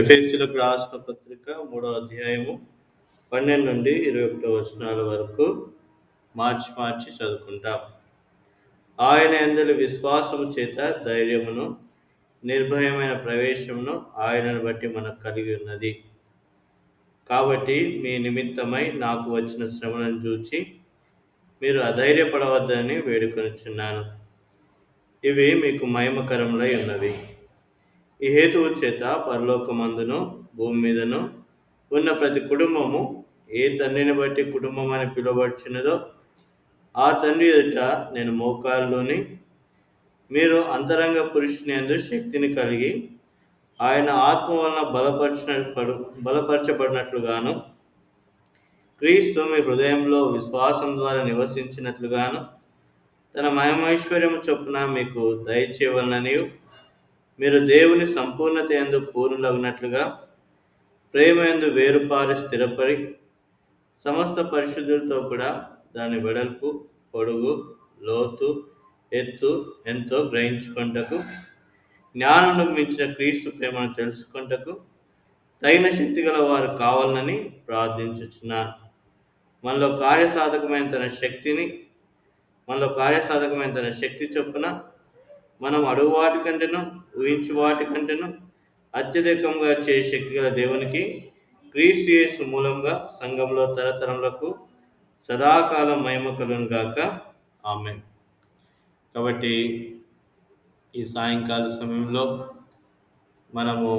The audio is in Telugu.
ఎఫెసీయులకు రాసిన పత్రిక 3వ అధ్యాయము 12 నుండి 21 వచనాల వరకు మార్చి చదువుకుంటాం. ఆయన యందలి విశ్వాసము చేత ధైర్యమును నిర్భయమైన ప్రవేశమును ఆయనను బట్టి మనకు కలిగి ఉన్నది. కాబట్టి మీ నిమిత్తమై నాకు వచ్చిన శ్రమలను చూచి మీరు అధైర్యపడవద్దని వేడుకొనుచున్నాను. ఇవి మీకు మహిమకరములై ఉన్నవి. ఈ హేతువు చేత పరలోకమందును భూమి మీదను ఉన్న ప్రతి కుటుంబము ఏ తండ్రిని బట్టి కుటుంబం అని పిలువబడుచున్నదో ఆ తండ్రి ఎదుట నేను మోకాళ్ళలోని మీరు అంతరంగ పురుషుని యందు శక్తిని కలిగి ఆయన ఆత్మ వలన బలపరచబడినట్లుగాను క్రీస్తు మీ హృదయంలో విశ్వాసం ద్వారా నివసించినట్లుగాను తన మహిమైశ్వర్యము చొప్పున మీకు దయచేయవలననియు మీరు దేవుని సంపూర్ణత యందు పూర్ణులగునట్లుగా ప్రేమ యందు వేరుపారి స్థిరపడి సమస్త పరిశుద్ధులతో కూడా దాని వెడల్పు, పొడుగు, లోతు, ఎత్తు ఎంతో గ్రహించుకొనుటకు జ్ఞానమునకు మించిన క్రీస్తు ప్రేమను తెలుసుకొనుటకు తగిన శక్తి గల వారు కావాలని ప్రార్థించుచున్నాను. మనలో కార్యసాధకమైన తన శక్తి చొప్పున మనం అడుగు వాటి కంటేను ఊహించు వాటి కంటేను అత్యధికంగా చేసే శక్తి గల దేవునికి క్రీస్తు యేసు మూలంగా సంఘంలో తరతరములకు సదాకాలం మహిమ కలుగును గాక. ఆమేన్. కాబట్టి ఈ సాయంకాల సమయంలో మనము